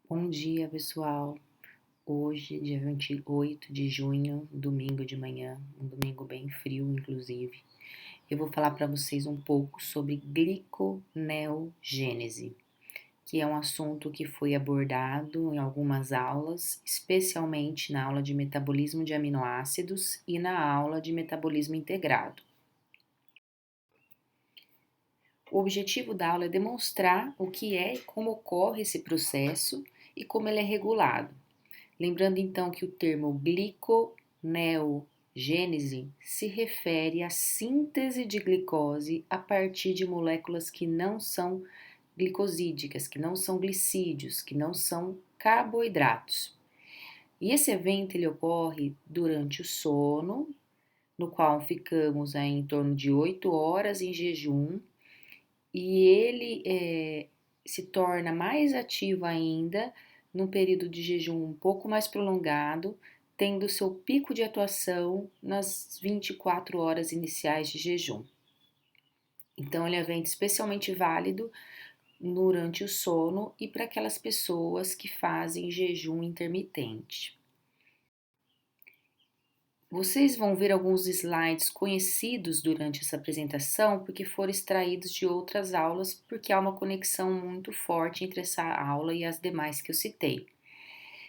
Bom dia, pessoal. Hoje, dia 28 de junho, domingo de manhã, um domingo bem frio, inclusive, eu vou falar para vocês um pouco sobre gliconeogênese, que é um assunto que foi abordado em algumas aulas, especialmente na aula de metabolismo de aminoácidos e na aula de metabolismo integrado. O objetivo da aula é demonstrar o que é e como ocorre esse processo e como ele é regulado. Lembrando então que o termo gliconeogênese se refere à síntese de glicose a partir de moléculas que não são glicosídicas, que não são glicídios, que não são carboidratos. E esse evento ele ocorre durante o sono, no qual ficamos aí em torno de 8 horas em jejum, e ele se torna mais ativo ainda num período de jejum um pouco mais prolongado, tendo seu pico de atuação nas 24 horas iniciais de jejum. Então, ele é um evento especialmente válido durante o sono e para aquelas pessoas que fazem jejum intermitente. Vocês vão ver alguns slides conhecidos durante essa apresentação porque foram extraídos de outras aulas, porque há uma conexão muito forte entre essa aula e as demais que eu citei.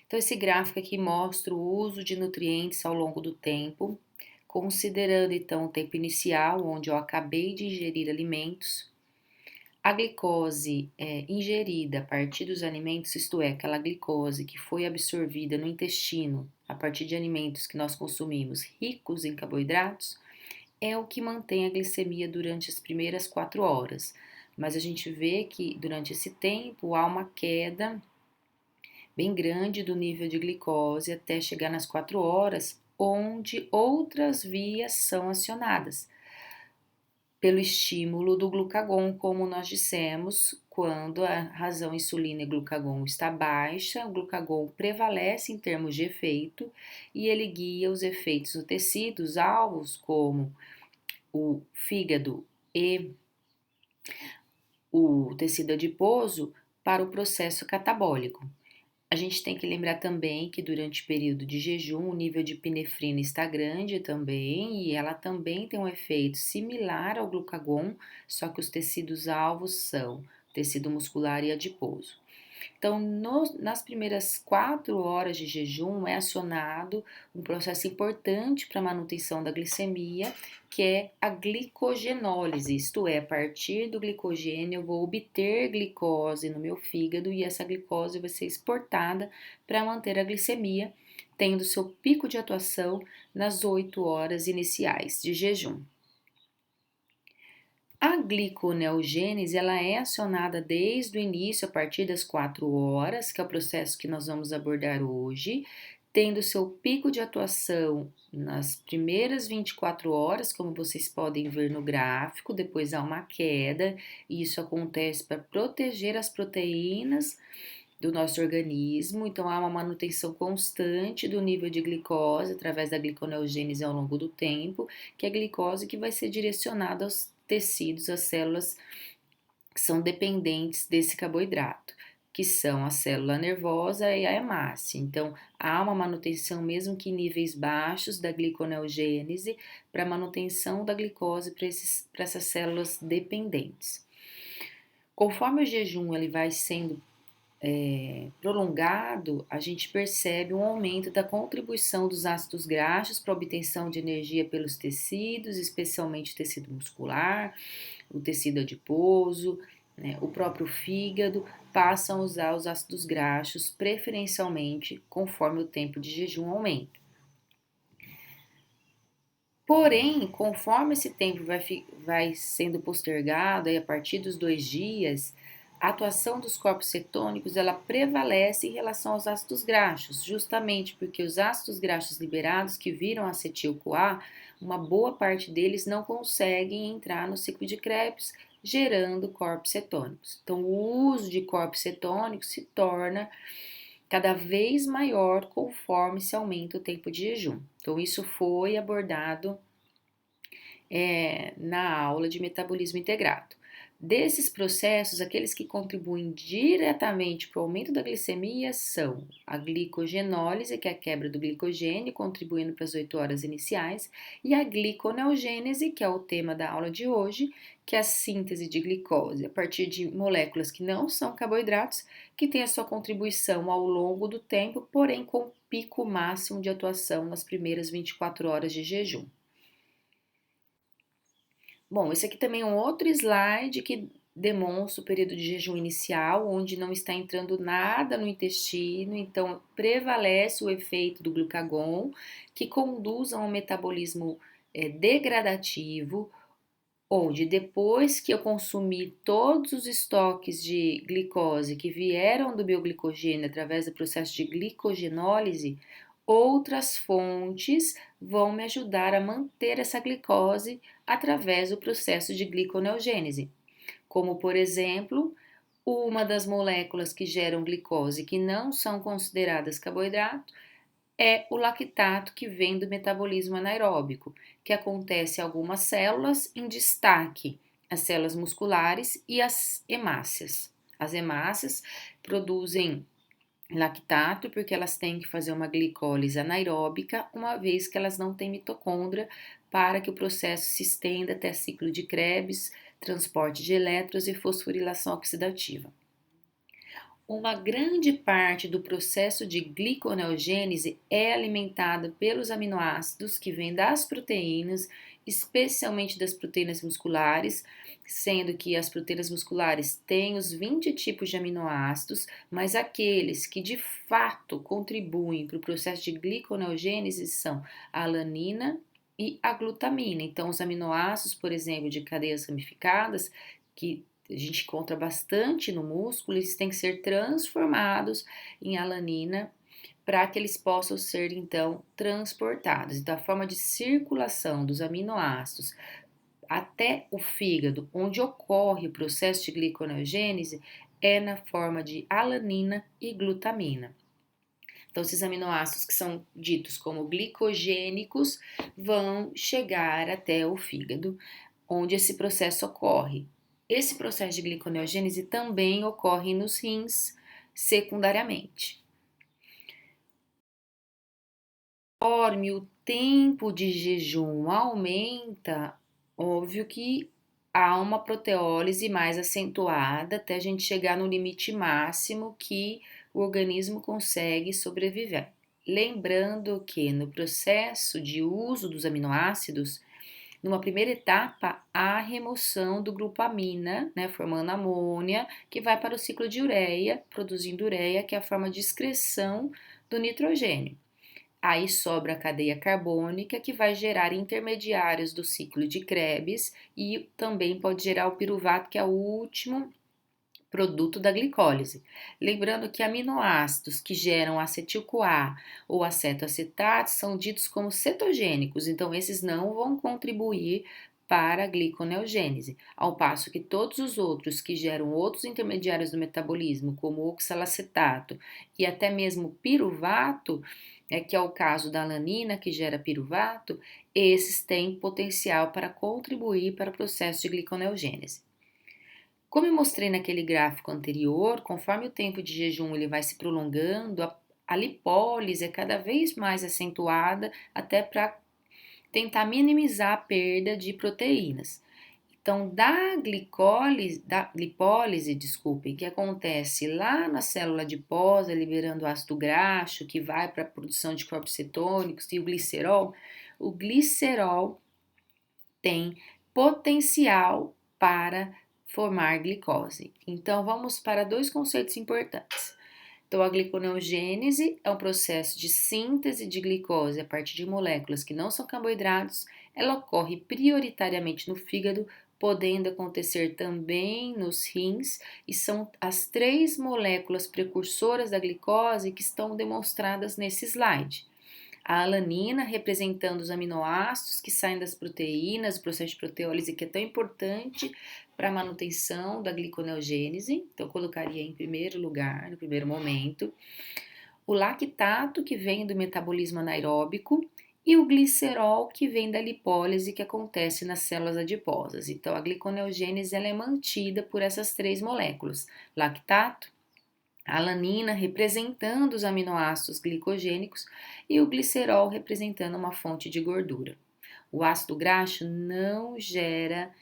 Então, esse gráfico aqui mostra o uso de nutrientes ao longo do tempo, considerando então o tempo inicial, onde eu acabei de ingerir alimentos. A glicose ingerida a partir dos alimentos, isto é, aquela glicose que foi absorvida no intestino a partir de alimentos que nós consumimos ricos em carboidratos, é o que mantém a glicemia durante as primeiras 4 horas. Mas a gente vê que durante esse tempo há uma queda bem grande do nível de glicose até chegar nas 4 horas, onde outras vias são acionadas pelo estímulo do glucagon, como nós dissemos, quando a razão insulina e glucagon está baixa, o glucagon prevalece em termos de efeito e ele guia os efeitos no tecido, os alvos como o fígado e o tecido adiposo para o processo catabólico. A gente tem que lembrar também que durante o período de jejum o nível de epinefrina está grande também e ela também tem um efeito similar ao glucagon, só que os tecidos alvos são tecido muscular e adiposo. Então, nas primeiras 4 horas de jejum é acionado um processo importante para a manutenção da glicemia, que é a glicogenólise, isto é, a partir do glicogênio eu vou obter glicose no meu fígado e essa glicose vai ser exportada para manter a glicemia, tendo seu pico de atuação nas 8 horas iniciais de jejum. A gliconeogênese ela é acionada desde o início, a partir das 4 horas, que é o processo que nós vamos abordar hoje, tendo seu pico de atuação nas primeiras 24 horas, como vocês podem ver no gráfico, depois há uma queda, e isso acontece para proteger as proteínas do nosso organismo, então há uma manutenção constante do nível de glicose através da gliconeogênese ao longo do tempo, que é a glicose que vai ser direcionada aos tecidos, às células que são dependentes desse carboidrato, que são a célula nervosa e a hemácia. Então, há uma manutenção, mesmo que em níveis baixos, da gliconeogênese para manutenção da glicose para essas células dependentes. Conforme o jejum ele vai sendo prolongado, a gente percebe um aumento da contribuição dos ácidos graxos para a obtenção de energia pelos tecidos, especialmente o tecido muscular, o tecido adiposo, né, o próprio fígado, passam a usar os ácidos graxos preferencialmente conforme o tempo de jejum aumenta. Porém, conforme esse tempo vai sendo postergado, aí a partir dos 2 dias, a atuação dos corpos cetônicos ela prevalece em relação aos ácidos graxos, justamente porque os ácidos graxos liberados que viram acetil-CoA, uma boa parte deles não conseguem entrar no ciclo de Krebs, gerando corpos cetônicos. Então, o uso de corpos cetônicos se torna cada vez maior conforme se aumenta o tempo de jejum. Então, isso foi abordado na aula de metabolismo integrado. Desses processos, aqueles que contribuem diretamente para o aumento da glicemia são a glicogenólise, que é a quebra do glicogênio, contribuindo para as 8 horas iniciais, e a gliconeogênese, que é o tema da aula de hoje, que é a síntese de glicose a partir de moléculas que não são carboidratos, que tem a sua contribuição ao longo do tempo, porém com pico máximo de atuação nas primeiras 24 horas de jejum. Bom, esse aqui também é um outro slide que demonstra o período de jejum inicial, onde não está entrando nada no intestino, então prevalece o efeito do glucagon, que conduz a um metabolismo degradativo, onde depois que eu consumi todos os estoques de glicose que vieram do bioglicogênio através do processo de glicogenólise, outras fontes vão me ajudar a manter essa glicose através do processo de gliconeogênese, como por exemplo, uma das moléculas que geram glicose que não são consideradas carboidrato é o lactato que vem do metabolismo anaeróbico, que acontece em algumas células, em destaque as células musculares e as hemácias. As hemácias produzem lactato porque elas têm que fazer uma glicólise anaeróbica, uma vez que elas não têm mitocôndria para que o processo se estenda até ciclo de Krebs, transporte de elétrons e fosforilação oxidativa. Uma grande parte do processo de gliconeogênese é alimentada pelos aminoácidos que vêm das proteínas, especialmente das proteínas musculares, sendo que as proteínas musculares têm os 20 tipos de aminoácidos, mas aqueles que de fato contribuem para o processo de gliconeogênese são a alanina e a glutamina. Então, os aminoácidos, por exemplo, de cadeias ramificadas, que a gente encontra bastante no músculo, eles têm que ser transformados em alanina para que eles possam ser então transportados. Então, a forma de circulação dos aminoácidos até o fígado, onde ocorre o processo de gliconeogênese, é na forma de alanina e glutamina. Então, esses aminoácidos que são ditos como glicogênicos vão chegar até o fígado, onde esse processo ocorre. Esse processo de gliconeogênese também ocorre nos rins secundariamente. Conforme o tempo de jejum aumenta, óbvio que há uma proteólise mais acentuada até a gente chegar no limite máximo que o organismo consegue sobreviver. Lembrando que no processo de uso dos aminoácidos, numa primeira etapa, há a remoção do grupo amina, né, formando amônia, que vai para o ciclo de ureia, produzindo ureia, que é a forma de excreção do nitrogênio. Aí sobra a cadeia carbônica, que vai gerar intermediários do ciclo de Krebs e também pode gerar o piruvato, que é o último produto da glicólise. Lembrando que aminoácidos que geram acetil-CoA ou acetoacetato são ditos como cetogênicos, então esses não vão contribuir para a gliconeogênese, ao passo que todos os outros que geram outros intermediários do metabolismo, como oxalacetato e até mesmo piruvato, que é o caso da alanina que gera piruvato, esses têm potencial para contribuir para o processo de gliconeogênese. Como eu mostrei naquele gráfico anterior, conforme o tempo de jejum ele vai se prolongando, a lipólise é cada vez mais acentuada até para tentar minimizar a perda de proteínas. Então, da lipólise, desculpem, que acontece lá na célula adiposa, liberando ácido graxo, que vai para a produção de corpos cetônicos e o glicerol tem potencial para formar glicose. Então, vamos para dois conceitos importantes. Então, a gliconeogênese é um processo de síntese de glicose a partir de moléculas que não são carboidratos. Ela ocorre prioritariamente no fígado, podendo acontecer também nos rins, e são as 3 moléculas precursoras da glicose que estão demonstradas nesse slide. A alanina, representando os aminoácidos que saem das proteínas, o processo de proteólise que é tão importante para a manutenção da gliconeogênese, então eu colocaria em primeiro lugar, no primeiro momento. O lactato, que vem do metabolismo anaeróbico, e o glicerol que vem da lipólise que acontece nas células adiposas. Então, a gliconeogênese ela é mantida por essas três moléculas: lactato, alanina representando os aminoácidos glicogênicos e o glicerol representando uma fonte de gordura. O ácido graxo não gera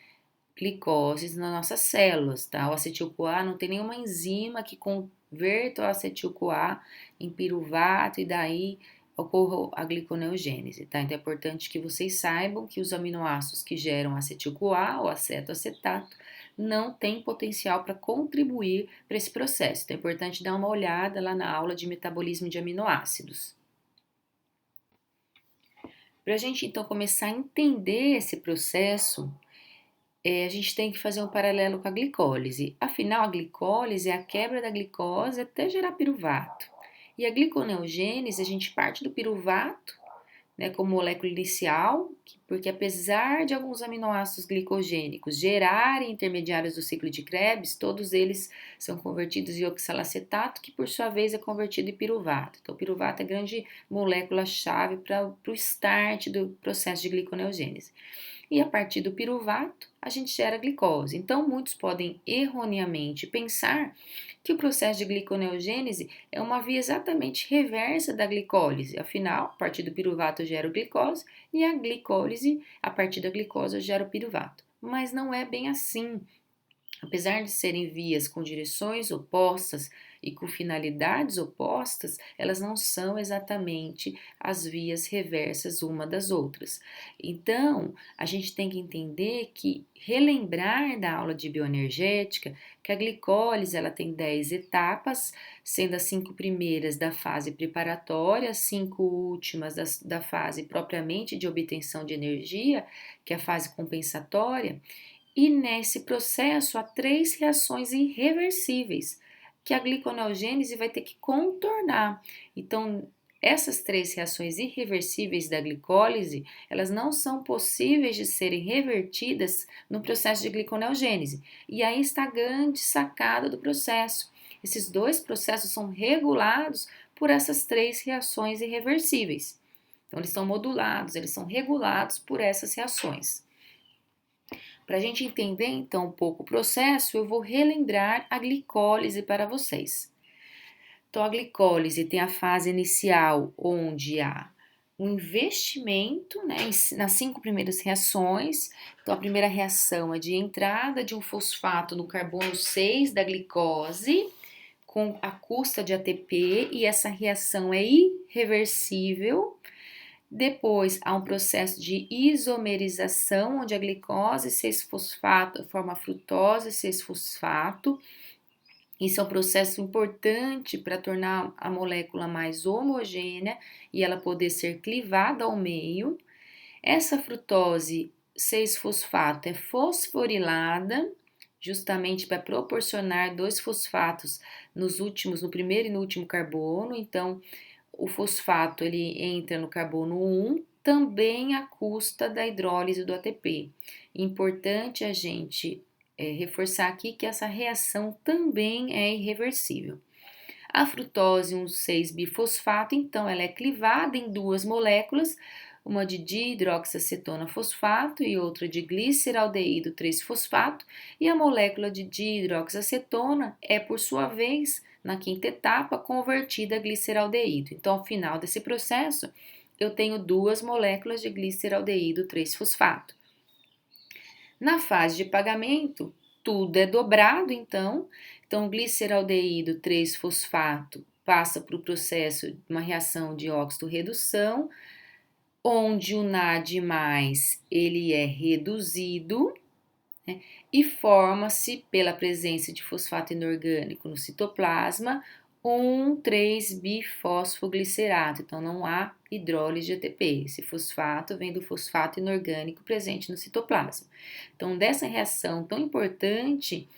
glicoses nas nossas células, tá? O acetil-CoA não tem nenhuma enzima que converta o acetil-CoA em piruvato e daí ocorra a gliconeogênese, tá? Então é importante que vocês saibam que os aminoácidos que geram acetil-CoA ou acetoacetato não têm potencial para contribuir para esse processo. Então é importante dar uma olhada lá na aula de metabolismo de aminoácidos. Para a gente então começar a entender esse processo, a gente tem que fazer um paralelo com a glicólise. Afinal, a glicólise é a quebra da glicose até gerar piruvato. E a gliconeogênese, a gente parte do piruvato, né, como molécula inicial, porque apesar de alguns aminoácidos glicogênicos gerarem intermediários do ciclo de Krebs, todos eles são convertidos em oxalacetato, que por sua vez é convertido em piruvato. Então, o piruvato é a grande molécula-chave para o start do processo de gliconeogênese. E a partir do piruvato, a gente gera glicose. Então, muitos podem erroneamente pensar que o processo de gliconeogênese é uma via exatamente reversa da glicólise. Afinal, a partir do piruvato eu gero glicose e a glicólise, a partir da glicose eu gero piruvato. Mas não é bem assim. Apesar de serem vias com direções opostas e com finalidades opostas, elas não são exatamente as vias reversas uma das outras. Então, a gente tem que entender que relembrar da aula de bioenergética que a glicólise ela tem 10 etapas, sendo as 5 primeiras da fase preparatória, as 5 últimas da fase propriamente de obtenção de energia, que é a fase compensatória. E nesse processo há 3 reações irreversíveis que a gliconeogênese vai ter que contornar. Então, essas 3 reações irreversíveis da glicólise, elas não são possíveis de serem revertidas no processo de gliconeogênese. E aí está a grande sacada do processo. Esses 2 processos são regulados por essas 3 reações irreversíveis. Então, eles são modulados, eles são regulados por essas reações. Para a gente entender então um pouco o processo, eu vou relembrar a glicólise para vocês. Então, a glicólise tem a fase inicial onde há um investimento, né, nas 5 primeiras reações. Então, a primeira reação é de entrada de um fosfato no carbono 6 da glicose com a custa de ATP e essa reação é irreversível. Depois, há um processo de isomerização, onde a glicose 6-fosfato forma a frutose 6-fosfato. Isso é um processo importante para tornar a molécula mais homogênea e ela poder ser clivada ao meio. Essa frutose 6-fosfato é fosforilada, justamente para proporcionar 2 fosfatos no primeiro e no último carbono. Então, o fosfato ele entra no carbono 1, também à custa da hidrólise do ATP. Importante a gente reforçar aqui que essa reação também é irreversível. A frutose 1,6-bifosfato, então, ela é clivada em 2 moléculas, uma de dihidroxacetona fosfato e outra de gliceraldeído 3-fosfato, e a molécula de dihidroxacetona é, por sua vez, na 5ª etapa, convertida a gliceraldeído. Então, ao final desse processo, eu tenho 2 moléculas de gliceraldeído 3-fosfato. Na fase de pagamento, tudo é dobrado, então. Então, o gliceraldeído 3-fosfato passa para o processo de uma reação de óxido-redução, onde o NAD+, ele é reduzido, né, e forma-se, pela presença de fosfato inorgânico no citoplasma, um 3-bifosfoglicerato. Então, não há hidrólise de ATP. Esse fosfato vem do fosfato inorgânico presente no citoplasma. Então, dessa reação tão importante,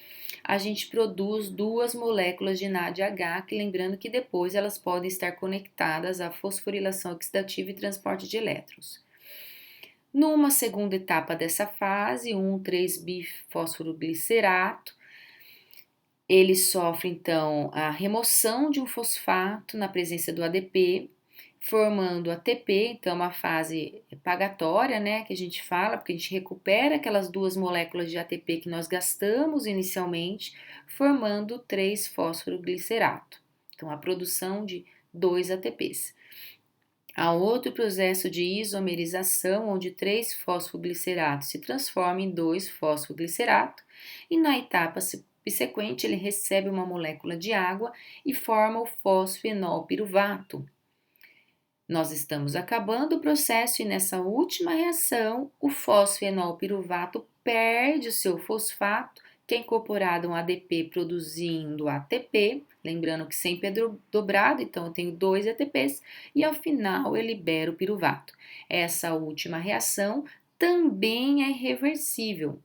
a gente produz 2 moléculas de NADH, que lembrando que depois elas podem estar conectadas à fosforilação oxidativa e transporte de elétrons. Numa segunda etapa dessa fase, 1,3-bifosfoglicerato, ele sofre então a remoção de um fosfato na presença do ADP, formando ATP, então uma fase pagatória, né, que a gente fala, porque a gente recupera aquelas duas moléculas de ATP que nós gastamos inicialmente, formando 3-fosfoglicerato. Então, a produção de 2 ATPs. Há outro processo de isomerização, onde 3-fosfoglicerato se transforma em 2-fosfoglicerato, e na etapa subsequente ele recebe uma molécula de água e forma o fosfenolpiruvato. Nós estamos acabando o processo e nessa última reação, o fosfenolpiruvato perde o seu fosfato, que é incorporado a um ADP produzindo ATP, lembrando que sempre é dobrado, então eu tenho 2 ATPs, e ao final eu libero o piruvato. Essa última reação também é irreversível.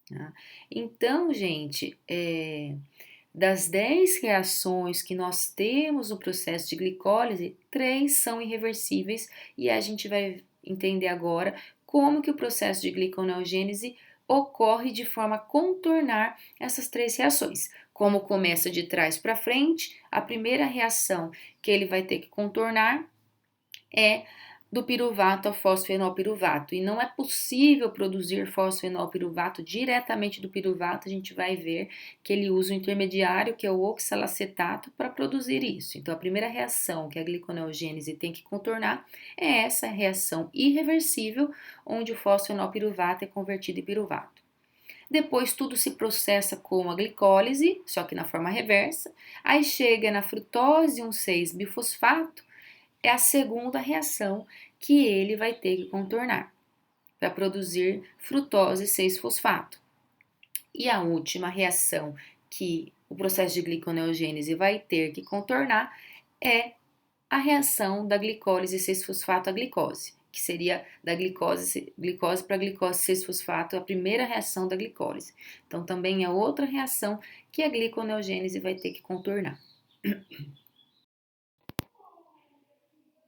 Tá? Então, gente, das 10 reações que nós temos no processo de glicólise, 3 são irreversíveis e a gente vai entender agora como que o processo de gliconeogênese ocorre de forma a contornar essas 3 reações. Como começa de trás para frente, a primeira reação que ele vai ter que contornar é do piruvato ao fosfenolpiruvato. E não é possível produzir fosfenolpiruvato diretamente do piruvato, a gente vai ver que ele usa o intermediário, que é o oxalacetato, para produzir isso. Então, a primeira reação que a gliconeogênese tem que contornar é essa reação irreversível, onde o fosfenolpiruvato é convertido em piruvato. Depois tudo se processa com a glicólise, só que na forma reversa. Aí chega na frutose 1,6-bifosfato, é a segunda reação que ele vai ter que contornar para produzir frutose 6-fosfato. E a última reação que o processo de gliconeogênese vai ter que contornar é a reação da glicólise 6-fosfato à glicose, que seria da glicose para glicose 6-fosfato, a primeira reação da glicólise. Então, também é outra reação que a gliconeogênese vai ter que contornar.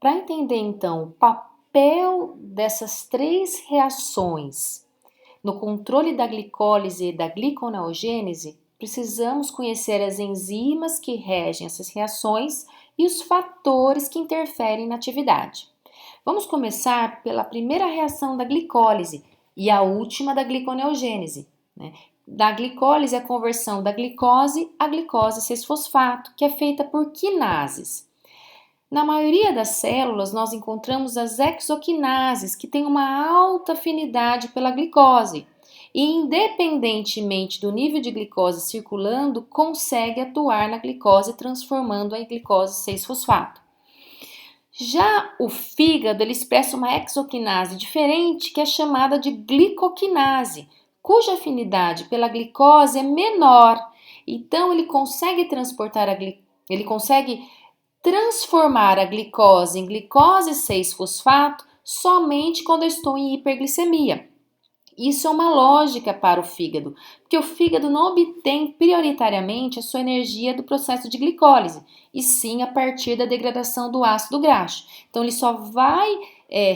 Para entender, então, o papel dessas 3 reações no controle da glicólise e da gliconeogênese, precisamos conhecer as enzimas que regem essas reações e os fatores que interferem na atividade. Vamos começar pela primeira reação da glicólise e a última da gliconeogênese. Da glicólise, a conversão da glicose à glicose 6-fosfato, que é feita por quinases. Na maioria das células, nós encontramos as exoquinases, que têm uma alta afinidade pela glicose e, independentemente do nível de glicose circulando, consegue atuar na glicose, transformando-a em glicose 6-fosfato. Já o fígado, ele expressa uma exoquinase diferente, que é chamada de glicoquinase, cuja afinidade pela glicose é menor. Então, ele consegue transformar a glicose em glicose 6-fosfato somente quando eu estou em hiperglicemia. Isso é uma lógica para o fígado, porque o fígado não obtém prioritariamente a sua energia do processo de glicólise, e sim a partir da degradação do ácido graxo. Então, ele só vai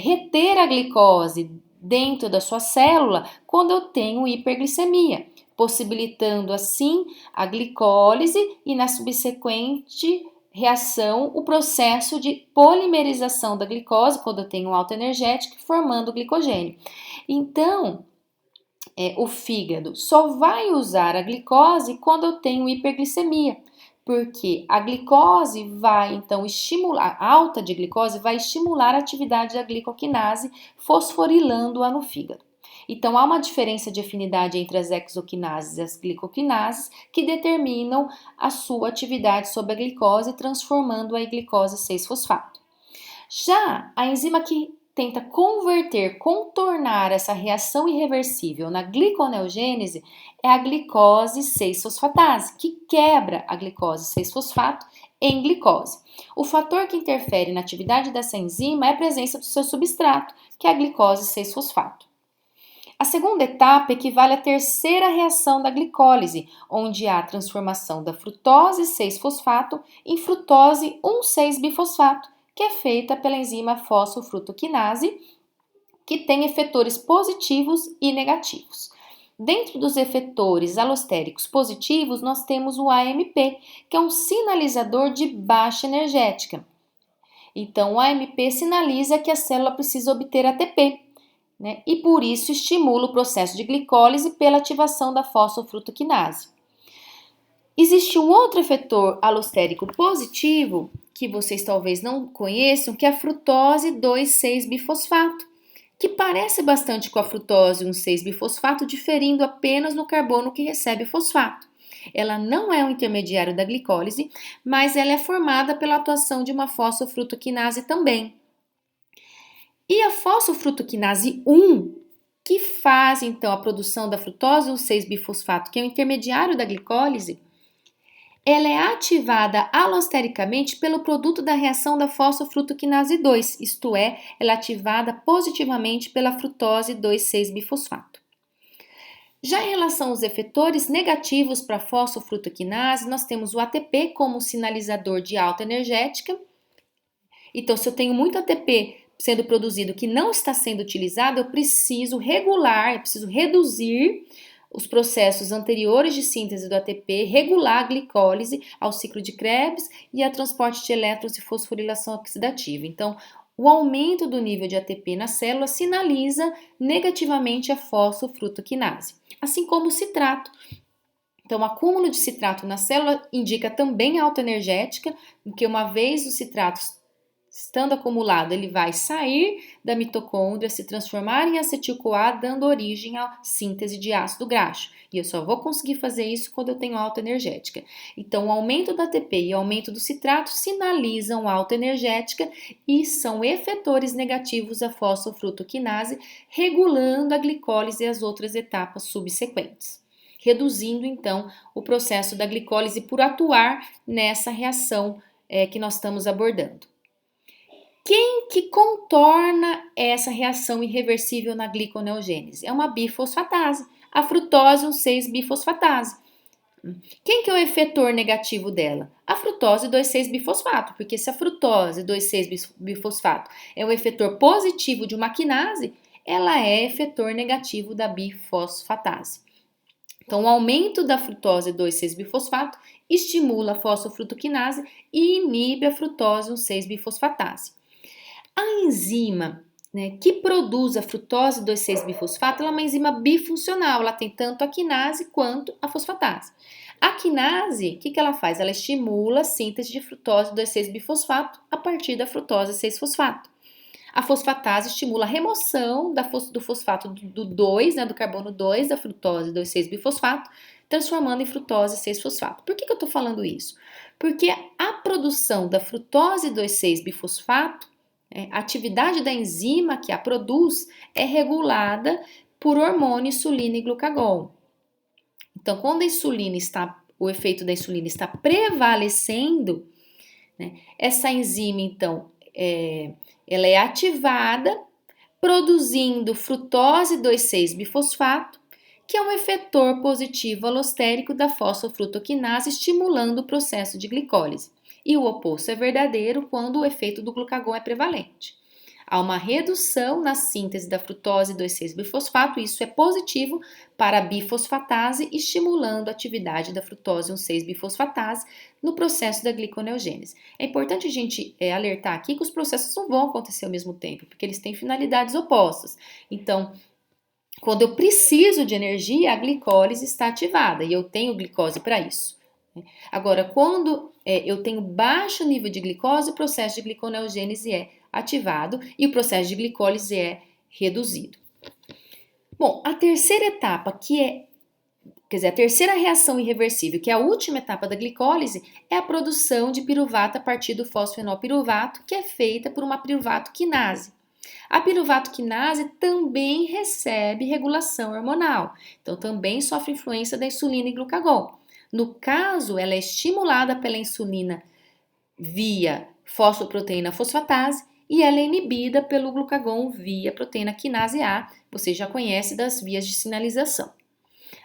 reter a glicose dentro da sua célula quando eu tenho hiperglicemia, possibilitando assim a glicólise e na subsequente reação, o processo de polimerização da glicose, quando eu tenho um alta energética, formando o glicogênio. Então, o fígado só vai usar a glicose quando eu tenho hiperglicemia, porque a glicose vai, então, estimular, a alta de glicose vai estimular a atividade da glicoquinase, fosforilando-a no fígado. Então, há uma diferença de afinidade entre as exoquinases e as glicoquinases que determinam a sua atividade sobre a glicose, transformando-a em glicose 6-fosfato. Já a enzima que tenta contornar essa reação irreversível na gliconeogênese é a glicose 6-fosfatase, que quebra a glicose 6-fosfato em glicose. O fator que interfere na atividade dessa enzima é a presença do seu substrato, que é a glicose 6-fosfato. A segunda etapa equivale à terceira reação da glicólise, onde há a transformação da frutose 6-fosfato em frutose 1,6-bifosfato, que é feita pela enzima fosfofrutoquinase, que tem efetores positivos e negativos. Dentro dos efetores alostéricos positivos, nós temos o AMP, que é um sinalizador de baixa energética. Então, o AMP sinaliza que a célula precisa obter ATP, né? E por isso estimula o processo de glicólise pela ativação da fosfofrutoquinase. Existe um outro efetor alostérico positivo que vocês talvez não conheçam, que é a frutose 2,6-bifosfato, que parece bastante com a frutose 1,6-bifosfato, diferindo apenas no carbono que recebe fosfato. Ela não é um intermediário da glicólise, mas ela é formada pela atuação de uma fosfofrutoquinase também. E a fosfofrutoquinase 1, que faz então a produção da frutose 1,6-bifosfato, que é o intermediário da glicólise, ela é ativada alostericamente pelo produto da reação da fosfofrutoquinase 2, isto é, ela é ativada positivamente pela frutose 2,6-bifosfato. Já em relação aos efetores negativos para a fosfofrutoquinase, nós temos o ATP como sinalizador de alta energética. Então, se eu tenho muito ATP sendo produzido que não está sendo utilizado, eu preciso regular, eu preciso reduzir os processos anteriores de síntese do ATP, regular a glicólise ao ciclo de Krebs e a transporte de elétrons e fosforilação oxidativa. Então, o aumento do nível de ATP na célula sinaliza negativamente a fosfofrutoquinase, assim como o citrato. Então, o acúmulo de citrato na célula indica também alta energética, porque uma vez o citrato estando acumulado, ele vai sair da mitocôndria, se transformar em acetil-CoA, dando origem à síntese de ácido graxo. E eu só vou conseguir fazer isso quando eu tenho alta energética. Então, o aumento da ATP e o aumento do citrato sinalizam alta energética e são efetores negativos da fosfofrutoquinase, regulando a glicólise e as outras etapas subsequentes, reduzindo então o processo da glicólise por atuar nessa reação que nós estamos abordando. Quem que contorna essa reação irreversível na gliconeogênese? É uma bifosfatase, a frutose 1,6-bifosfatase. Quem que é o efetor negativo dela? A frutose 2,6-bifosfato, porque se a frutose 2,6-bifosfato é um efetor positivo de uma quinase, ela é efetor negativo da bifosfatase. Então, o aumento da frutose 2,6-bifosfato estimula a fosfofrutoquinase e inibe a frutose 1,6-bifosfatase. A enzima, né, que produz a frutose 2,6-bifosfato, ela é uma enzima bifuncional, ela tem tanto a quinase quanto a fosfatase. A quinase, o que ela faz? Ela estimula a síntese de frutose 2,6-bifosfato a partir da frutose 6-fosfato. A fosfatase estimula a remoção do fosfato do 2, né, do carbono 2 da frutose 2,6-bifosfato, transformando em frutose 6-fosfato. Por que eu estou falando isso? Porque a produção da frutose 2,6-bifosfato, a atividade da enzima que a produz é regulada por hormônio insulina e glucagon. Então, quando o efeito da insulina está prevalecendo, né, essa enzima, então, ela é ativada, produzindo frutose 2,6-bifosfato, que é um efetor positivo alostérico da fosfofrutoquinase, estimulando o processo de glicólise. E o oposto é verdadeiro quando o efeito do glucagon é prevalente. Há uma redução na síntese da frutose 2,6-bifosfato, isso é positivo para a bifosfatase, estimulando a atividade da frutose 1,6-bifosfatase no processo da gliconeogênese. É importante a gente alertar aqui que os processos não vão acontecer ao mesmo tempo, porque eles têm finalidades opostas. Então, quando eu preciso de energia, a glicólise está ativada e eu tenho glicose para isso. Agora, quando eu tenho baixo nível de glicose, o processo de gliconeogênese é ativado e o processo de glicólise é reduzido. Bom, a terceira etapa, a terceira reação irreversível, que é a última etapa da glicólise, é a produção de piruvato a partir do fosfenolpiruvato, que é feita por uma piruvato quinase. A piruvato quinase também recebe regulação hormonal, então também sofre influência da insulina e glucagon. No caso, ela é estimulada pela insulina via fosfoproteína fosfatase e ela é inibida pelo glucagon via proteína quinase A, você já conhece das vias de sinalização.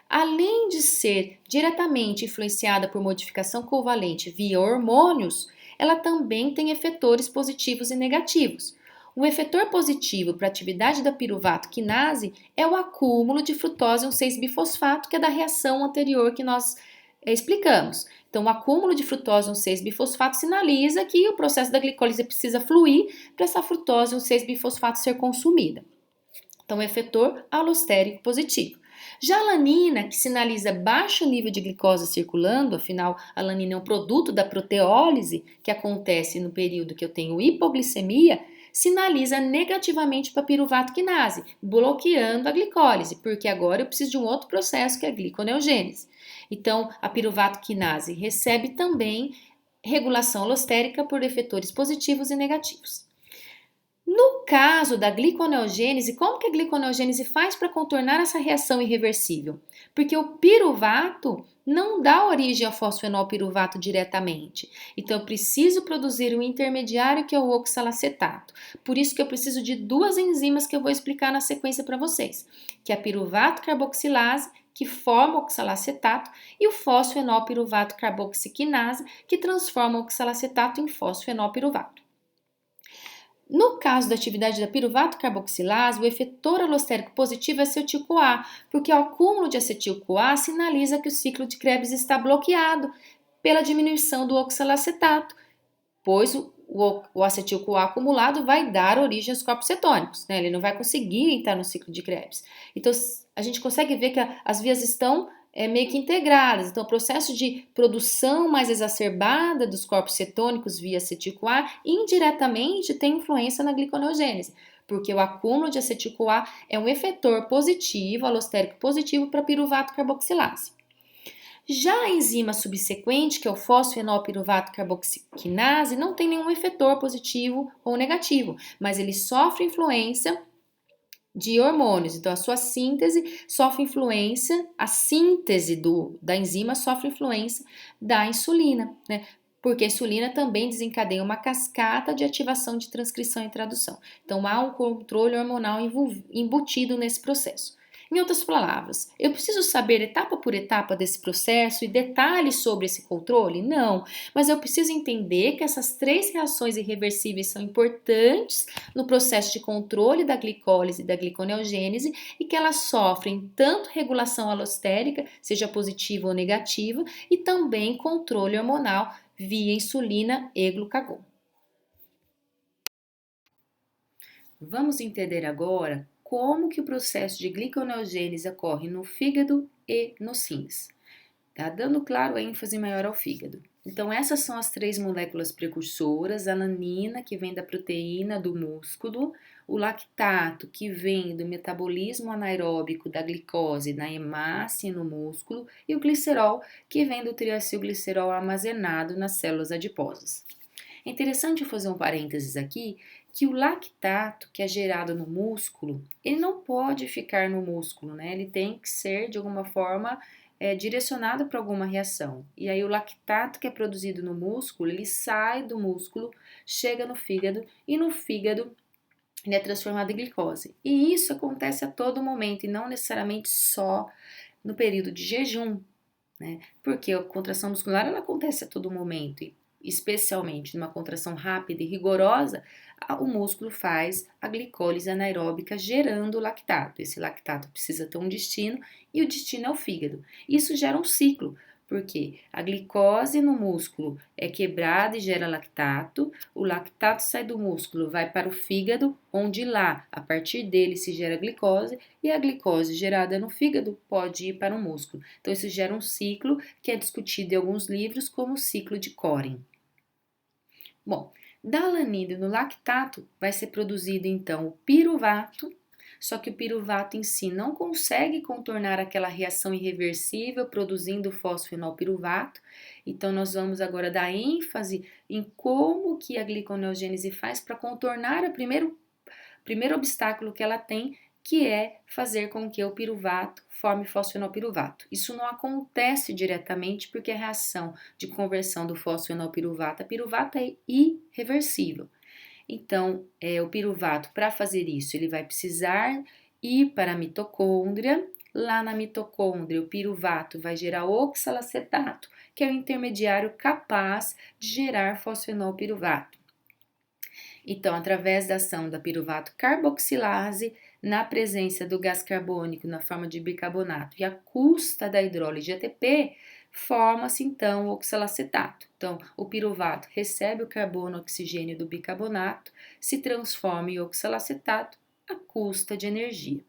Além de ser diretamente influenciada por modificação covalente via hormônios, ela também tem efetores positivos e negativos. Um efetor positivo para a atividade da piruvato quinase é o acúmulo de frutose 1,6-bifosfato, que é da reação anterior que nós Explicamos. Então, o acúmulo de frutose 1,6-bifosfato sinaliza que o processo da glicólise precisa fluir para essa frutose 1,6-bifosfato ser consumida. Então, efetor alostérico positivo. Já a alanina, que sinaliza baixo nível de glicose circulando, afinal, a alanina é um produto da proteólise que acontece no período que eu tenho hipoglicemia, sinaliza negativamente para a piruvato quinase, bloqueando a glicólise, porque agora eu preciso de um outro processo que é a gliconeogênese. Então, a piruvato quinase recebe também regulação alostérica por efetores positivos e negativos. No caso da gliconeogênese, como que a gliconeogênese faz para contornar essa reação irreversível? Porque o piruvato não dá origem ao fosfenolpiruvato diretamente. Então, eu preciso produzir um intermediário que é o oxalacetato. Por isso que eu preciso de duas enzimas que eu vou explicar na sequência para vocês, que é a piruvato carboxilase, que forma o oxalacetato, e o fosfenolpiruvato carboxiquinase, que transforma o oxalacetato em fosfenolpiruvato. No caso da atividade da piruvato carboxilase, o efetor alostérico positivo é acetil-CoA, porque o acúmulo de acetil-CoA sinaliza que o ciclo de Krebs está bloqueado pela diminuição do oxalacetato, pois o acetil-CoA acumulado vai dar origem aos corpos cetônicos, né? Ele não vai conseguir entrar no ciclo de Krebs. Então, a gente consegue ver que as vias estão meio que integradas. Então, o processo de produção mais exacerbada dos corpos cetônicos via acetil-CoA indiretamente tem influência na gliconeogênese, porque o acúmulo de acetil-CoA é um efetor positivo, alostérico positivo para piruvato carboxilase. Já a enzima subsequente, que é o fosfenolpiruvato carboxiquinase, não tem nenhum efetor positivo ou negativo, mas ele sofre influência de hormônios. Então, a sua síntese sofre influência, a síntese da enzima sofre influência da insulina, né? Porque a insulina também desencadeia uma cascata de ativação de transcrição e tradução. Então, há um controle hormonal embutido nesse processo. Em outras palavras, eu preciso saber etapa por etapa desse processo e detalhes sobre esse controle? Não, mas eu preciso entender que essas três reações irreversíveis são importantes no processo de controle da glicólise e da gliconeogênese e que elas sofrem tanto regulação alostérica, seja positiva ou negativa, e também controle hormonal via insulina e glucagon. Vamos entender agora como que o processo de gliconeogênese ocorre no fígado e nos rins. Tá dando claro ênfase maior ao fígado. Então, essas são as três moléculas precursoras: a alanina, que vem da proteína do músculo, o lactato, que vem do metabolismo anaeróbico da glicose na hemácia no músculo, e o glicerol, que vem do triacilglicerol armazenado nas células adiposas. É interessante fazer um parênteses aqui, que o lactato que é gerado no músculo, ele não pode ficar no músculo, né? Ele tem que ser, de alguma forma, direcionado para alguma reação. E aí o lactato que é produzido no músculo, ele sai do músculo, chega no fígado, e no fígado ele é transformado em glicose. E isso acontece a todo momento, e não necessariamente só no período de jejum, né? Porque a contração muscular ela acontece a todo momento, e especialmente numa contração rápida e rigorosa, o músculo faz a glicólise anaeróbica gerando o lactato. Esse lactato precisa ter um destino e o destino é o fígado. Isso gera um ciclo, porque a glicose no músculo é quebrada e gera lactato, o lactato sai do músculo, vai para o fígado, onde lá, a partir dele, se gera glicose, e a glicose gerada no fígado pode ir para o músculo. Então, isso gera um ciclo que é discutido em alguns livros como o ciclo de Coren. Bom, da alanina no lactato vai ser produzido então o piruvato, só que o piruvato em si não consegue contornar aquela reação irreversível produzindo fosfenolpiruvato. Então nós vamos agora dar ênfase em como que a gliconeogênese faz para contornar o primeiro obstáculo que ela tem, que é fazer com que o piruvato forme fosfenolpiruvato. Isso não acontece diretamente porque a reação de conversão do fosfenolpiruvato a piruvato é irreversível. Então, o piruvato, para fazer isso, ele vai precisar ir para a mitocôndria. Lá na mitocôndria, o piruvato vai gerar oxalacetato, que é o intermediário capaz de gerar fosfenolpiruvato. Então, através da ação da piruvato carboxilase, na presença do gás carbônico na forma de bicarbonato e à custa da hidrólise de ATP, forma-se então o oxalacetato. Então, o piruvato recebe o carbono oxigênio do bicarbonato, se transforma em oxalacetato à custa de energia.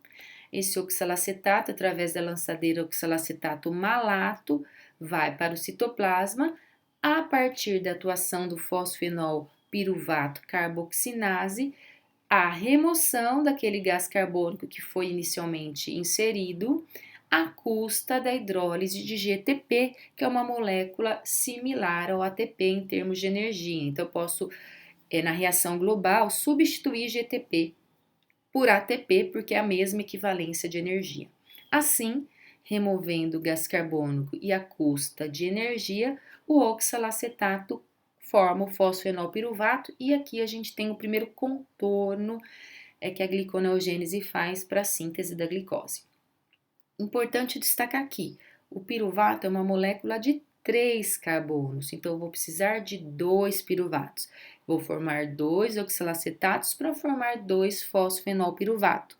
Esse oxalacetato, através da lançadeira oxalacetato malato, vai para o citoplasma a partir da atuação do fosfenol piruvato carboxinase, a remoção daquele gás carbônico que foi inicialmente inserido à custa da hidrólise de GTP, que é uma molécula similar ao ATP em termos de energia. Então, eu posso, na reação global, substituir GTP por ATP, porque é a mesma equivalência de energia. Assim, removendo o gás carbônico e a custa de energia, o oxalacetato forma o fosfenol piruvato e aqui a gente tem o primeiro contorno que a gliconeogênese faz para a síntese da glicose. Importante destacar aqui, o piruvato é uma molécula de 3 carbonos, então eu vou precisar de 2 piruvatos. Vou formar 2 oxalacetatos para formar 2 fosfenolpiruvato.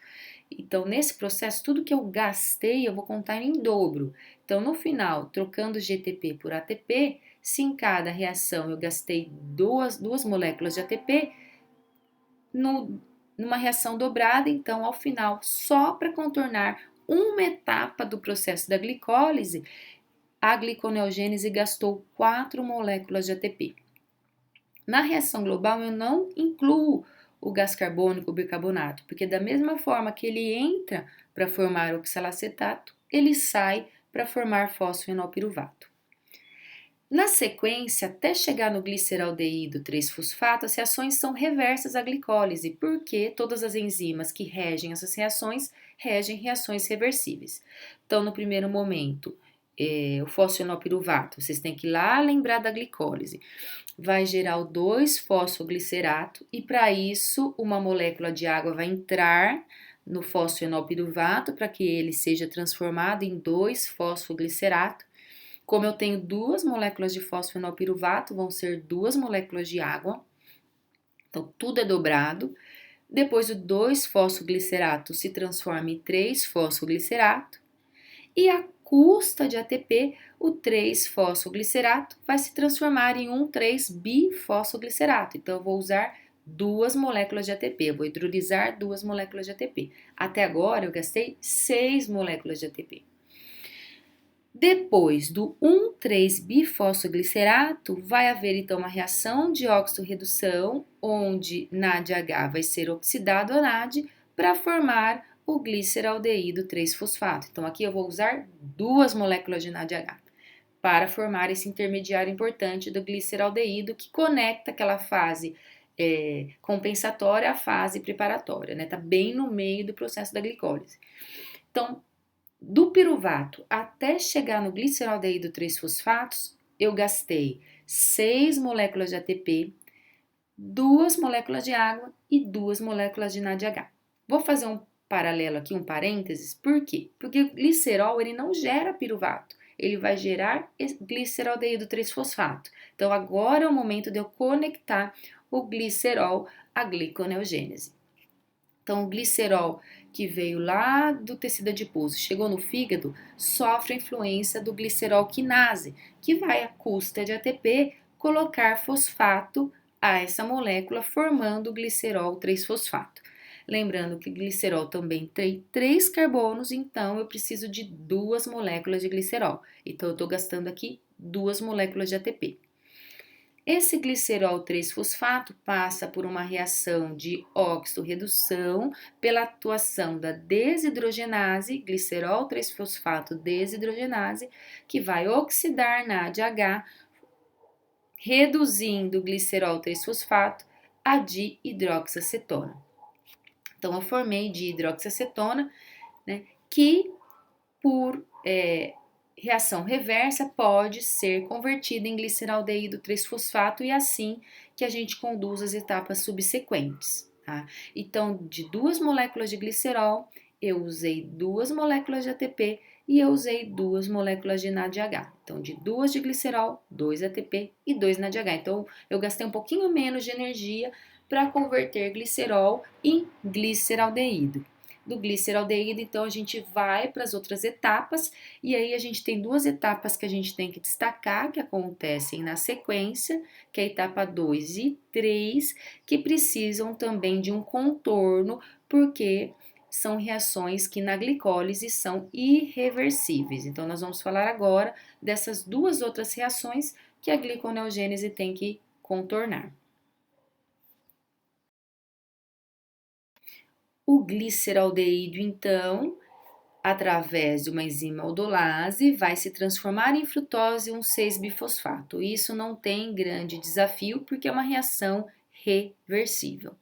Então, nesse processo, tudo que eu gastei, eu vou contar em dobro. Então, no final, trocando GTP por ATP, se em cada reação eu gastei duas moléculas de ATP, numa reação dobrada, então, ao final, só para contornar uma etapa do processo da glicólise, a gliconeogênese gastou 4 moléculas de ATP. Na reação global, eu não incluo o gás carbônico, o bicarbonato, porque da mesma forma que ele entra para formar oxalacetato, ele sai para formar fosfenolpiruvato. Na sequência, até chegar no gliceraldeído 3-fosfato, as reações são reversas à glicólise, porque todas as enzimas que regem essas reações regem reações reversíveis. Então, no primeiro momento, o fosfenolpiruvato, vocês têm que ir lá lembrar da glicólise, vai gerar o 2-fosfoglicerato e para isso uma molécula de água vai entrar no fosfenolpiruvato para que ele seja transformado em 2-fosfoglicerato. Como eu tenho 2 moléculas de fosfenolpiruvato, vão ser 2 moléculas de água. Então, tudo é dobrado. Depois, o 2-fosfoglicerato se transforma em 3-fosfoglicerato. E a custa de ATP, o 3-fosfoglicerato vai se transformar em um 3-bifosfoglicerato. Então, eu vou usar 2 moléculas de ATP. Eu vou hidrolisar 2 moléculas de ATP. Até agora, eu gastei 6 moléculas de ATP. Depois do 1,3-bifosfoglicerato, vai haver então uma reação de óxido-redução, onde NADH vai ser oxidado a NAD para formar o gliceraldeído 3-fosfato. Então, aqui eu vou usar 2 moléculas de NADH para formar esse intermediário importante do gliceraldeído que conecta aquela fase compensatória à fase preparatória, né? Tá bem no meio do processo da glicólise. Então, do piruvato até chegar no gliceraldeído 3-fosfatos, eu gastei 6 moléculas de ATP, 2 moléculas de água e 2 moléculas de NADH. Vou fazer um paralelo aqui, um parênteses, por quê? Porque o glicerol ele não gera piruvato, ele vai gerar gliceraldeído 3-fosfato. Então, agora é o momento de eu conectar o glicerol à gliconeogênese. Então, o glicerol que veio lá do tecido adiposo, chegou no fígado, sofre a influência do glicerol quinase, que vai à custa de ATP colocar fosfato a essa molécula, formando o glicerol 3-fosfato. Lembrando que o glicerol também tem 3 carbonos, então eu preciso de 2 moléculas de glicerol. Então, eu estou gastando aqui 2 moléculas de ATP. Esse glicerol 3-fosfato passa por uma reação de óxido-redução pela atuação da desidrogenase, glicerol 3-fosfato desidrogenase, que vai oxidar NADH, reduzindo o glicerol 3-fosfato a dihidroxiacetona. Então, eu formei dihidroxiacetona, né, que por reação reversa pode ser convertida em gliceraldeído 3-fosfato e assim que a gente conduz as etapas subsequentes. Tá? Então, de 2 moléculas de glicerol, eu usei 2 moléculas de ATP e eu usei 2 moléculas de NADH. Então, de 2 de glicerol, 2 ATP e 2 NADH. Então, eu gastei um pouquinho menos de energia para converter glicerol em gliceraldeído. do gliceraldeído, então a gente vai para as outras etapas, e aí a gente tem duas etapas que a gente tem que destacar, que acontecem na sequência, que é a etapa 2 e 3, que precisam também de um contorno, porque são reações que na glicólise são irreversíveis. Então, nós vamos falar agora dessas duas outras reações que a gliconeogênese tem que contornar. O gliceraldeído, então, através de uma enzima aldolase, vai se transformar em frutose 1,6-bifosfato. Isso não tem grande desafio, porque é uma reação reversível.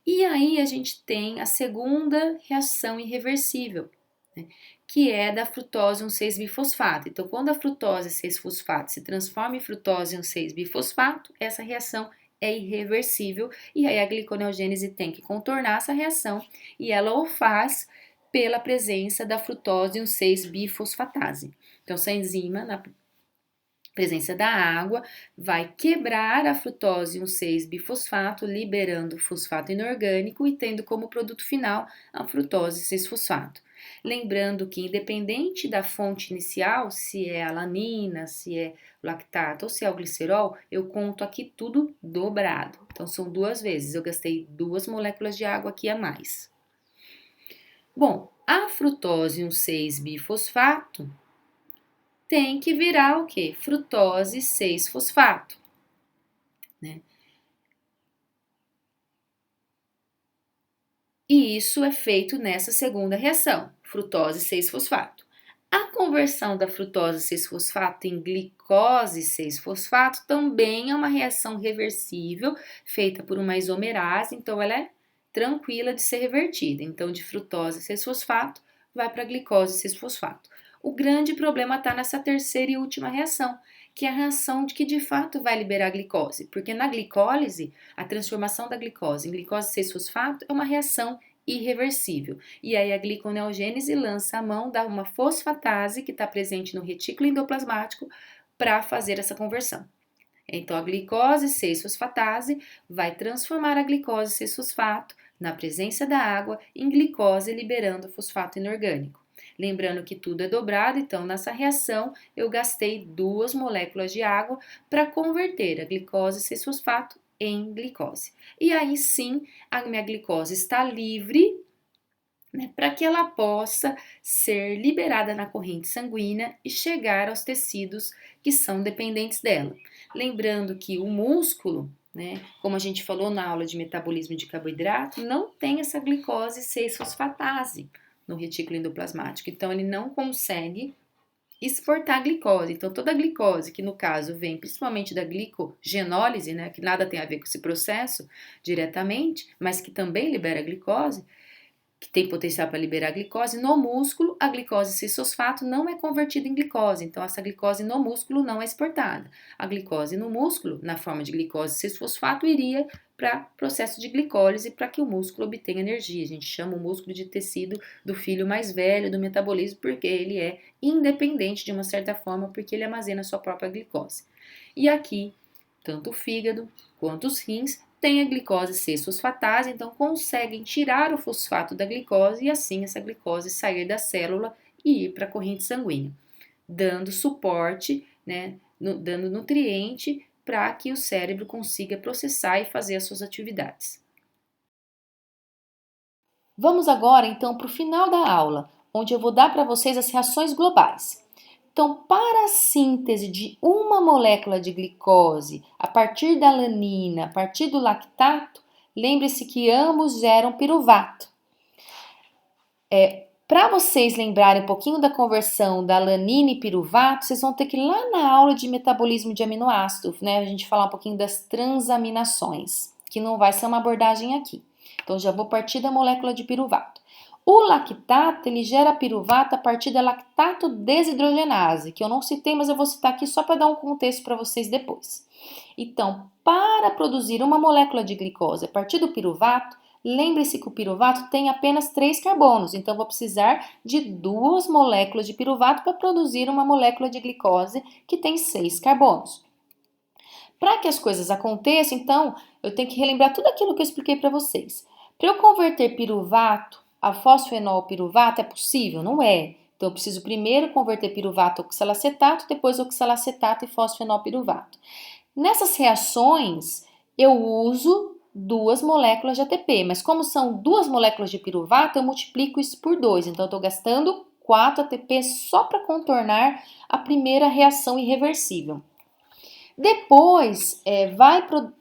E aí a gente tem a segunda reação irreversível, né, que é da frutose 1,6-bifosfato. Então, quando a frutose 6-fosfato se transforma em frutose 1,6-bifosfato, essa reação é irreversível e aí a gliconeogênese tem que contornar essa reação e ela o faz pela presença da frutose 1,6-bifosfatase. Então, essa enzima, na presença da água, vai quebrar a frutose 1,6-bifosfato, liberando o fosfato inorgânico e tendo como produto final a frutose 6-fosfato. Lembrando que, independente da fonte inicial, se é a alanina, se é o lactato ou se é o glicerol, eu conto aqui tudo dobrado. Então, são duas vezes, eu gastei 2 moléculas de água aqui a mais. Bom, a frutose 1,6-bifosfato tem que virar o quê? Frutose 6-fosfato, né? E isso é feito nessa segunda reação, frutose 6-fosfato. A conversão da frutose 6-fosfato em glicose 6-fosfato também é uma reação reversível, feita por uma isomerase, então ela é tranquila de ser revertida. Então, de frutose 6-fosfato vai para glicose 6-fosfato. O grande problema está nessa terceira e última reação, que é a reação de que de fato vai liberar a glicose, porque na glicólise, a transformação da glicose em glicose 6-fosfato é uma reação irreversível. E aí a gliconeogênese lança a mão da uma fosfatase que está presente no retículo endoplasmático para fazer essa conversão. Então a glicose 6-fosfatase vai transformar a glicose 6-fosfato na presença da água em glicose, liberando o fosfato inorgânico. Lembrando que tudo é dobrado, então nessa reação eu gastei 2 moléculas de água para converter a glicose 6-fosfato em glicose. E aí sim, a minha glicose está livre, né, para que ela possa ser liberada na corrente sanguínea e chegar aos tecidos que são dependentes dela. Lembrando que o músculo, né, como a gente falou na aula de metabolismo de carboidrato, não tem essa glicose 6-fosfatase no retículo endoplasmático, então ele não consegue exportar a glicose. Então, toda a glicose, que no caso vem principalmente da glicogenólise, né, que nada tem a ver com esse processo diretamente, mas que também libera glicose, que tem potencial para liberar glicose, no músculo, a glicose 6-fosfato não é convertida em glicose, então essa glicose no músculo não é exportada. A glicose no músculo, na forma de glicose 6-fosfato, iria para processo de glicólise para que o músculo obtenha energia. A gente chama o músculo de tecido do filho mais velho do metabolismo, porque ele é independente de uma certa forma, porque ele armazena a sua própria glicose. E aqui, tanto o fígado quanto os rins tem a glicose 6-fosfatase, então conseguem tirar o fosfato da glicose e assim essa glicose sair da célula e ir para a corrente sanguínea, dando suporte, né, dando nutriente para que o cérebro consiga processar e fazer as suas atividades. Vamos agora então para o final da aula, onde eu vou dar para vocês as reações globais. Então, para a síntese de uma molécula de glicose a partir da alanina, a partir do lactato, lembre-se que ambos geram piruvato. Para vocês lembrarem um pouquinho da conversão da alanina e piruvato, vocês vão ter que ir lá na aula de metabolismo de aminoácidos, né? A gente falar um pouquinho das transaminações, que não vai ser uma abordagem aqui. Então, já vou partir da molécula de piruvato. O lactato, ele gera piruvato a partir da lactato desidrogenase, que eu não citei, mas eu vou citar aqui só para dar um contexto para vocês depois. Então, para produzir uma molécula de glicose a partir do piruvato, lembre-se que o piruvato tem apenas 3 carbonos, então eu vou precisar de 2 moléculas de piruvato para produzir uma molécula de glicose que tem 6 carbonos. Para que as coisas aconteçam, então, eu tenho que relembrar tudo aquilo que eu expliquei para vocês. Para eu converter piruvato a fosfenolpiruvato é possível? Não é. Então, eu preciso primeiro converter piruvato a oxalacetato, depois oxalacetato e fosfenolpiruvato. Nessas reações, eu uso 2 moléculas de ATP, mas como são 2 moléculas de piruvato, eu multiplico isso por 2. Então, eu estou gastando 4 ATP só para contornar a primeira reação irreversível. Depois,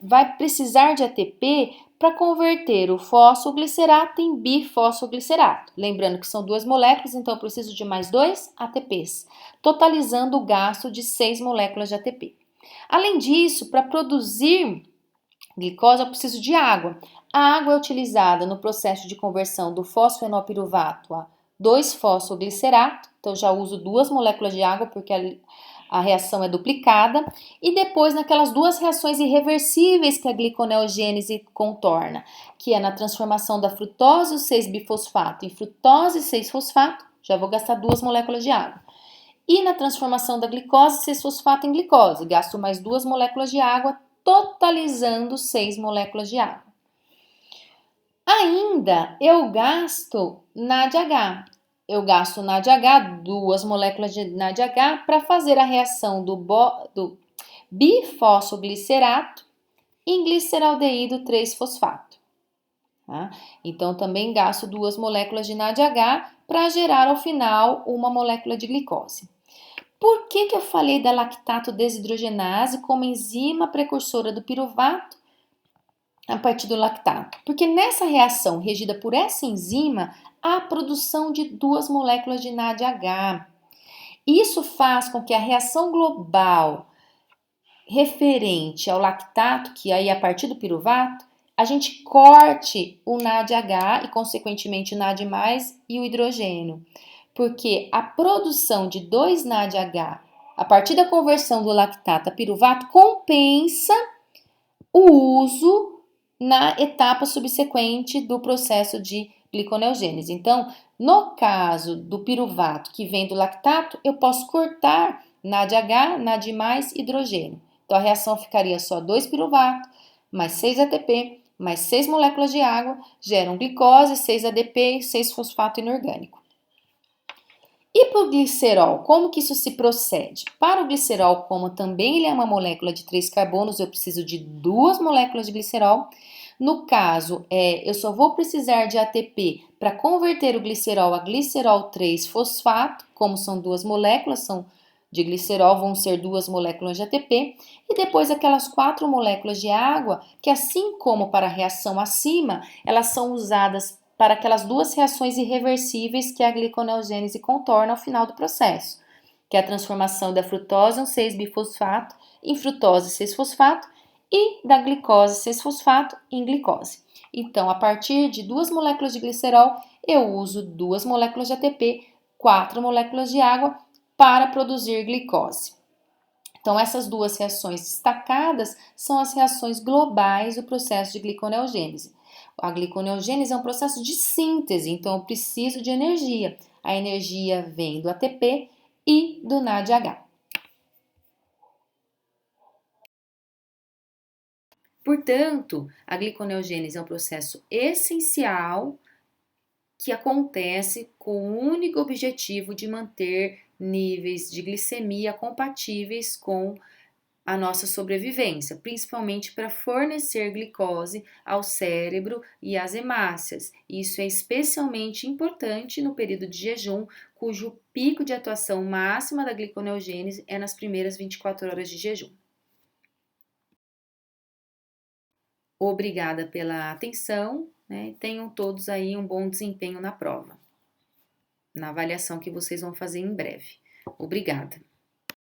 vai precisar de ATP para converter o fosfoglicerato em bifosfoglicerato. Lembrando que são 2 moléculas, então eu preciso de mais 2 ATPs, totalizando o gasto de 6 moléculas de ATP. Além disso, para produzir glicose, eu preciso de água. A água é utilizada no processo de conversão do fosfenolpiruvato a 2-fosfoglicerato, então já uso 2 moléculas de água porque a reação é duplicada, e depois naquelas 2 reações irreversíveis que a gliconeogênese contorna, que é na transformação da frutose 6-bifosfato em frutose 6-fosfato, já vou gastar 2 moléculas de água. E na transformação da glicose 6-fosfato em glicose, gasto mais 2 moléculas de água, totalizando 6 moléculas de água. Ainda eu gasto NADH. Eu gasto NADH, 2 moléculas de NADH, para fazer a reação do bifosfoglicerato em gliceraldeído 3-fosfato. Tá? Então, também gasto 2 moléculas de NADH para gerar ao final 1 molécula de glicose. Por que eu falei da lactato desidrogenase como enzima precursora do piruvato a partir do lactato? Porque nessa reação regida por essa enzima, há a produção de 2 moléculas de NADH. Isso faz com que a reação global referente ao lactato, que aí a partir do piruvato, a gente corte o NADH e consequentemente o NAD+, e o hidrogênio. Porque a produção de 2 NADH a partir da conversão do lactato a piruvato compensa o uso na etapa subsequente do processo de gliconeogênese. Então, no caso do piruvato que vem do lactato, eu posso cortar NADH, NAD+, hidrogênio. Então, a reação ficaria só 2 piruvato, mais 6 ATP, mais 6 moléculas de água, geram glicose, 6 ADP e 6 fosfato inorgânico. E para o glicerol, como que isso se procede? Para o glicerol, como também ele é uma molécula de 3 carbonos, eu preciso de 2 moléculas de glicerol. No caso, eu só vou precisar de ATP para converter o glicerol a glicerol 3-fosfato, como são 2 moléculas, de glicerol vão ser 2 moléculas de ATP, e depois aquelas 4 moléculas de água, que assim como para a reação acima, elas são usadas para aquelas 2 reações irreversíveis que a gliconeogênese contorna ao final do processo, que é a transformação da frutose 6-bifosfato em frutose 6-fosfato e da glicose 6-fosfato em glicose. Então, a partir de 2 moléculas de glicerol, eu uso 2 moléculas de ATP, 4 moléculas de água para produzir glicose. Então, essas 2 reações destacadas são as reações globais do processo de gliconeogênese. A gliconeogênese é um processo de síntese, então eu preciso de energia. A energia vem do ATP e do NADH. Portanto, a gliconeogênese é um processo essencial que acontece com o único objetivo de manter níveis de glicemia compatíveis com a nossa sobrevivência, principalmente para fornecer glicose ao cérebro e às hemácias. Isso é especialmente importante no período de jejum, cujo pico de atuação máxima da gliconeogênese é nas primeiras 24 horas de jejum. Obrigada pela atenção, né? Tenham todos aí um bom desempenho na prova, na avaliação que vocês vão fazer em breve. Obrigada.